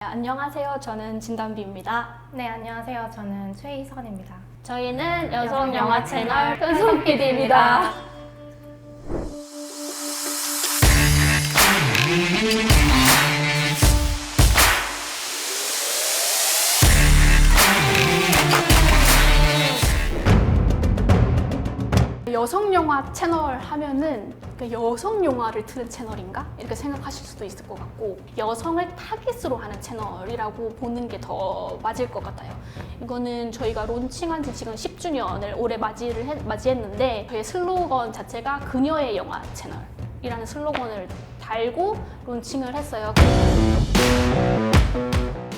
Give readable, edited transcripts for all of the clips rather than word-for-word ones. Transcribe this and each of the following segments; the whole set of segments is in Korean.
안녕하세요. 저는 진담비입니다. 네, 안녕하세요. 저는 최희선입니다. 저희는 여성 영화 채널 편성 PD입니다. 여성 영화 채널 하면은 여성 영화를 트는 채널인가? 이렇게 생각하실 수도 있을 것 같고, 여성을 타깃으로 하는 채널이라고 보는 게 더 맞을 것 같아요. 이거는 저희가 론칭한 지 지금 10주년을 올해 맞이했는데, 저희 슬로건 자체가 그녀의 영화 채널이라는 슬로건을 달고 론칭을 했어요.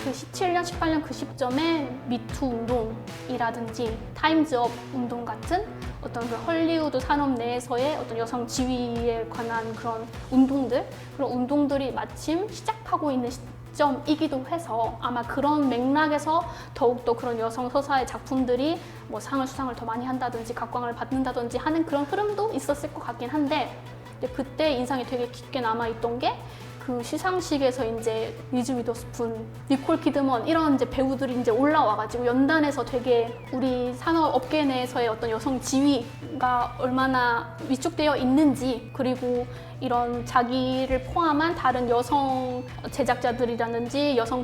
그 17년, 18년 그 시점에 미투 운동이라든지 타임즈업 운동 같은 어떤 그 헐리우드 산업 내에서의 어떤 여성 지위에 관한 그런 운동들이 마침 시작하고 있는 시점이기도 해서 아마 그런 맥락에서 더욱더 그런 여성 서사의 작품들이 뭐 수상을 더 많이 한다든지 각광을 받는다든지 하는 그런 흐름도 있었을 것 같긴 한데, 근데 그때 인상이 되게 깊게 남아있던 게 그 시상식에서 이제 리즈 위더스푼, 니콜 키드먼 이런 이제 배우들이 이제 올라와가지고 연단에서 되게 우리 산업 업계 내에서의 어떤 여성 지위가 얼마나 위축되어 있는지, 그리고 이런 자기를 포함한 다른 여성 제작자들이라든지 여성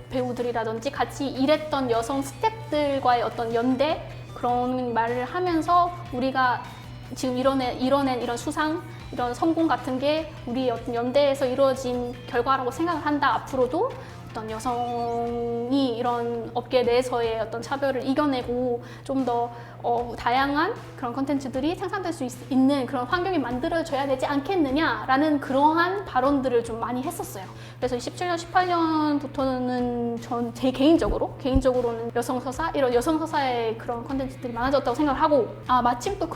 배우들이라든지 같이 일했던 여성 스태프들과의 어떤 연대, 그런 말을 하면서 우리가 지금 이뤄낸 이런 수상, 이런 성공 같은 게 우리의 어떤 연대에서 이루어진 결과라고 생각을 한다. 앞으로도 어떤 여성이 이런 업계 내에서의 어떤 차별을 이겨내고 좀 더 다양한 그런 컨텐츠들이 생산될 수 있는 그런 환경이 만들어져야 되지 않겠느냐라는 그러한 발언들을 좀 많이 했었어요. 그래서 17년, 18년부터는 제 개인적으로는 여성 서사, 이런 여성 서사의 그런 컨텐츠들이 많아졌다고 생각을 하고, 마침 또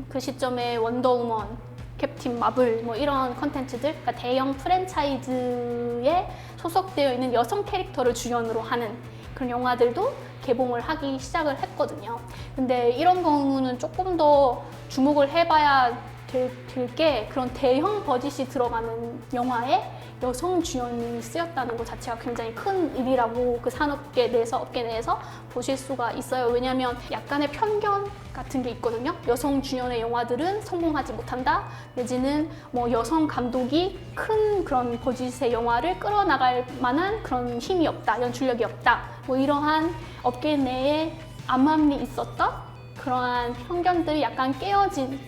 그 시점에 원더우먼, 캡틴 마블 뭐 이런 컨텐츠들, 그러니까 대형 프랜차이즈에 소속되어 있는 여성 캐릭터를 주연으로 하는 그런 영화들도 개봉을 하기 시작을 했거든요. 근데 이런 경우는 조금 더 주목을 해봐야 될 게, 그런 대형 버짓이 들어가는 영화에 여성 주연이 쓰였다는 것 자체가 굉장히 큰 일이라고 그 업계 내에서 보실 수가 있어요. 왜냐하면 약간의 편견 같은 게 있거든요. 여성 주연의 영화들은 성공하지 못한다, 내지는 뭐 여성 감독이 큰 그런 버짓의 영화를 끌어나갈 만한 그런 힘이 없다, 연출력이 없다, 뭐 이러한 업계 내에 암암리 있었던 그러한 편견들이 약간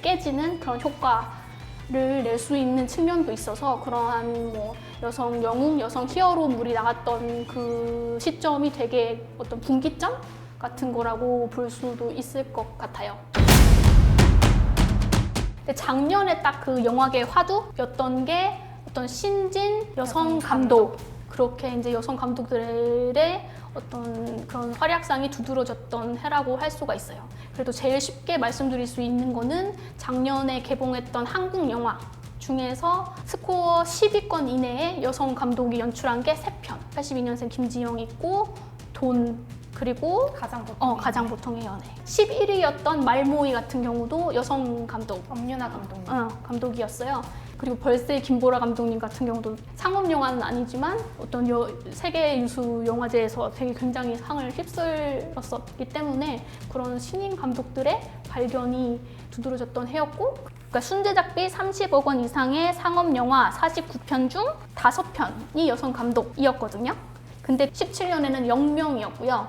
깨지는 그런 효과를 낼 수 있는 측면도 있어서, 그러한 뭐 여성 영웅, 여성 히어로물이 나왔던 그 시점이 되게 어떤 분기점 같은 거라고 볼 수도 있을 것 같아요. 근데 작년에 딱 그 영화계 화두였던 게 어떤 신진 여성 감독. 그렇게 이제 여성 감독들의 어떤 그런 활약상이 두드러졌던 해라고 할 수가 있어요. 그래도 제일 쉽게 말씀드릴 수 있는 거는 작년에 개봉했던 한국 영화 중에서 스코어 10위권 이내에 여성 감독이 연출한 게 3편. 82년생 김지영 있고, 돈, 그리고 가장 보통의 연애. 11위였던 말모이 같은 경우도 여성 감독, 엄윤아 감독님. 감독이었어요. 그리고 벌새 김보라 감독님 같은 경우도 상업 영화는 아니지만 어떤 세계 유수 영화제에서 되게 굉장히 상을 휩쓸었었기 때문에 그런 신인 감독들의 발견이 두드러졌던 해였고, 그러니까 순제작비 30억 원 이상의 상업 영화 49편 중 5편이 여성 감독이었거든요. 근데 17년에는 0명이었고요.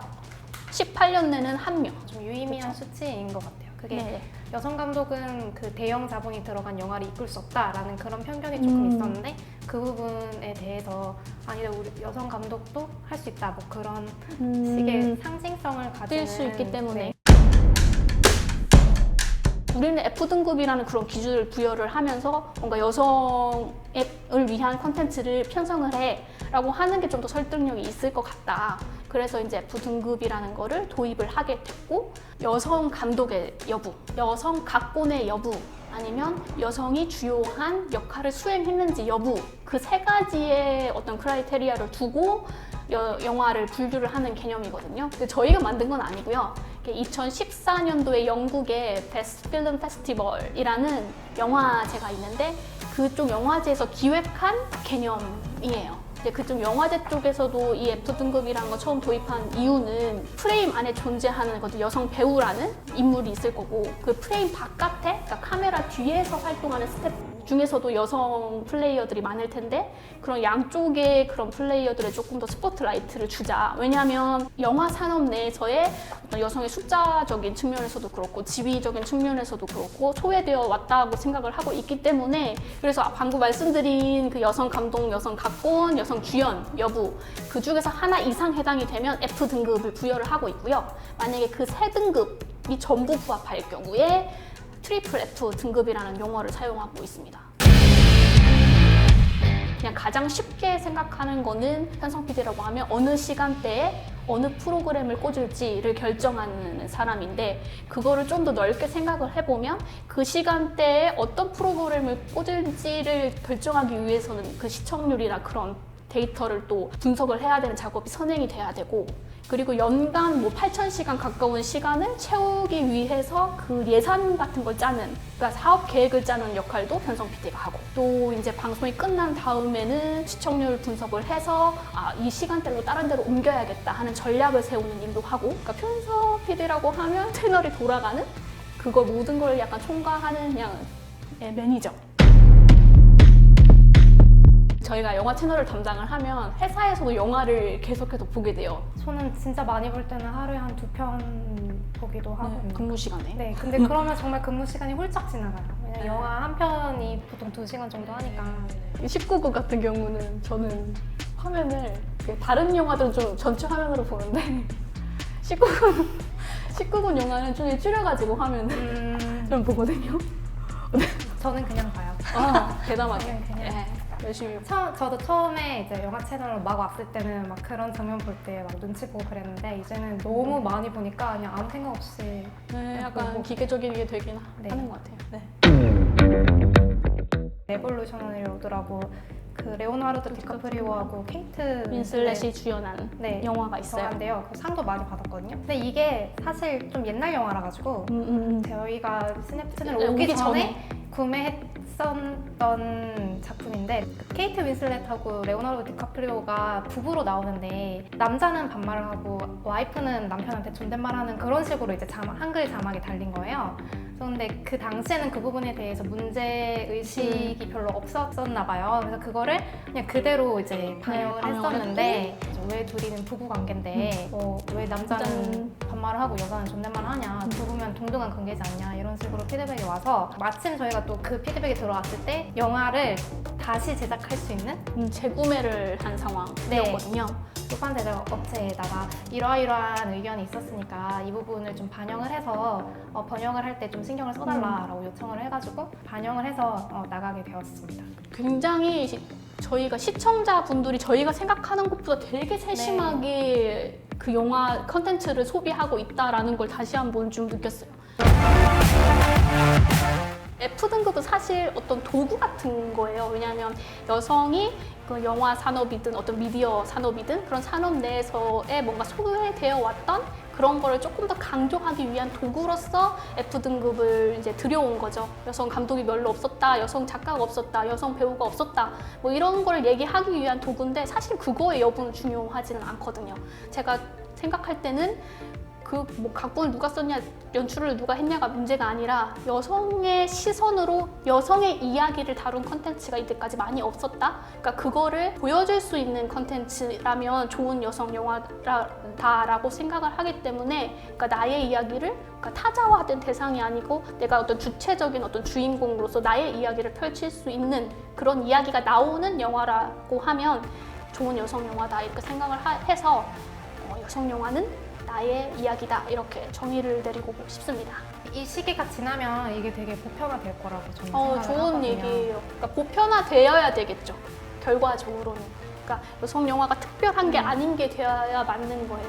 18년에는 1명. 좀 유의미한 수치인 것 같아요. 그게 네. 여성 감독은 그 대형 자본이 들어간 영화를 이끌 수 없다라는 그런 편견이 조금 있었는데, 그 부분에 대해서 아니다, 우리 여성 감독도 할 수 있다, 뭐 그런 식의 상징성을 가지는 뛸 수 있기 때문에. 네. 우리는 F등급이라는 그런 기준을 부여를 하면서 뭔가 여성을 위한 컨텐츠를 편성을 해 라고 하는 게 좀 더 설득력이 있을 것 같다. 그래서 이제 F등급이라는 거를 도입을 하게 됐고, 여성 감독의 여부, 여성 각본의 여부, 아니면 여성이 주요한 역할을 수행했는지 여부, 그 3가지의 어떤 크라이테리아를 두고 영화를 분류를 하는 개념이거든요. 근데 저희가 만든 건 아니고요. 2014년도에 영국의 베스트 필름 페스티벌이라는 영화제가 있는데, 그쪽 영화제에서 기획한 개념이에요. 이제 그쪽 영화제 쪽에서도 이 F등급이라는 거 처음 도입한 이유는 프레임 안에 존재하는 어떤 여성 배우라는 인물이 있을 거고 그 프레임 바깥에, 그러니까 카메라 뒤에서 활동하는 스텝 중에서도 여성 플레이어들이 많을 텐데 그런 양쪽의 그런 플레이어들에 조금 더 스포트라이트를 주자. 왜냐하면 영화 산업 내에서의 어떤 여성의 숫자적인 측면에서도 그렇고 지위적인 측면에서도 그렇고 소외되어 왔다고 생각을 하고 있기 때문에, 그래서 방금 말씀드린 그 여성 감독, 여성 각본, 여성 주연 여부 그 중에서 하나 이상 해당이 되면 F등급을 부여를 하고 있고요. 만약에 그 세 등급이 전부 부합할 경우에 트리플 F 등급이라는 용어를 사용하고 있습니다. 그냥 가장 쉽게 생각하는 거는 편성 PD라고 하면 어느 시간대에 어느 프로그램을 꽂을지를 결정하는 사람인데, 그거를 좀 더 넓게 생각을 해보면 그 시간대에 어떤 프로그램을 꽂을지를 결정하기 위해서는 그 시청률이나 그런 데이터를 또 분석을 해야 되는 작업이 선행이 돼야 되고, 그리고 연간 뭐 8,000시간 가까운 시간을 채우기 위해서 그 예산 같은 걸 짜는, 그러니까 사업 계획을 짜는 역할도 편성 PD가 하고, 또 이제 방송이 끝난 다음에는 시청률 분석을 해서 이 시간대로 다른 데로 옮겨야겠다 하는 전략을 세우는 일도 하고, 그러니까 편성 PD라고 하면 채널이 돌아가는 그거 모든 걸 약간 총괄하는 그냥 매니저. 저희가 영화 채널을 담당을 하면 회사에서도 영화를 계속해서 보게 돼요. 저는 진짜 많이 볼 때는 하루에 한 2편 보기도 하거든요. 근무 시간에. 네, 근데 그러면 정말 근무 시간이 훌쩍 지나가요. 왜냐면 네. 영화 한 편이 보통 2시간 정도 하니까. 19금 같은 경우는 저는 화면을 다른 영화들은 좀 전체 화면으로 보는데 19금 영화는 좀 줄여가지고 화면을 좀 보거든요. 저는 그냥 봐요. 대담하게. 그냥. 네, 열심히. 저도 처음에 이제 영화 채널로 막 왔을 때는 막 그런 장면 볼 때 막 눈치 보고 그랬는데, 이제는 너무 많이 보니까 그냥 아무 생각 없이 네, 약간 보고. 기계적인 게 되긴 네. 하는 것 같아요. 네. 레볼루셔너리 로드라고 그 레오나르도 디카프리오하고 케이트 윈슬렛이 주연한 네, 영화가 있어요. 영화인데요. 그 상도 많이 받았거든요. 근데 이게 사실 좀 옛날 영화라 가지고 저희가 시네프트를 오기 전에 구매했었던 작품인데, 그 케이트 윈슬렛하고 레오나르도 디카프리오가 부부로 나오는데 남자는 반말을 하고 와이프는 남편한테 존댓말하는 그런 식으로 이제 한글 자막이 달린 거예요. 그런데 그 당시에는 그 부분에 대해서 문제 의식이 별로 없었었나 봐요. 그래서 그거를 그냥 그대로 이제 반영을 했었는데, 왜 둘이는 부부 관계인데 왜 남자는 반말을 하고 여자는 존댓말을 하냐, 부부면 동등한 관계지 않냐, 이런 식으로 피드백이 와서 마침 저희가 또 그 피드백이 들어왔을 때 영화를 다시 제작할 수 있는 재구매를 한 상황이었거든요. 출판 제작 업체에다가 이러이러한 의견이 있었으니까 이 부분을 좀 반영을 해서 번역을 할 때 좀 신경을 써달라라고 요청을 해가지고 반영을 해서 나가게 되었습니다. 굉장히 저희가 시청자분들이 저희가 생각하는 것보다 되게 세심하게 그 영화 컨텐츠를 소비하고 있다라는 걸 다시 한번 좀 느꼈어요. F등급은 사실 어떤 도구 같은 거예요. 왜냐하면 여성이 그 영화 산업이든 어떤 미디어 산업이든 그런 산업 내에서의 뭔가 소외되어 왔던 그런 거를 조금 더 강조하기 위한 도구로서 F등급을 이제 들여온 거죠. 여성 감독이 별로 없었다, 여성 작가가 없었다, 여성 배우가 없었다, 뭐 이런 걸 얘기하기 위한 도구인데 사실 그거의 여부는 중요하지는 않거든요. 제가 생각할 때는 그 뭐 각본을 누가 썼냐, 연출을 누가 했냐가 문제가 아니라 여성의 시선으로 여성의 이야기를 다룬 컨텐츠가 이때까지 많이 없었다. 그러니까 그거를 보여줄 수 있는 컨텐츠라면 좋은 여성 영화다라고 생각을 하기 때문에, 그러니까 나의 이야기를 그러니까 타자화된 대상이 아니고 내가 어떤 주체적인 어떤 주인공으로서 나의 이야기를 펼칠 수 있는 그런 이야기가 나오는 영화라고 하면 좋은 여성 영화다 이렇게 생각을 해서 여성 영화는 나의 이야기다 이렇게 정의를 내리고 싶습니다. 이 시기가 지나면 이게 되게 보편화될 거라고 저는 생각을 좋은 하거든요. 얘기예요. 그러니까 보편화되어야 되겠죠. 결과적으로는. 그러니까 여성 영화가 특별한 게 아닌 게 되어야 맞는 거예요.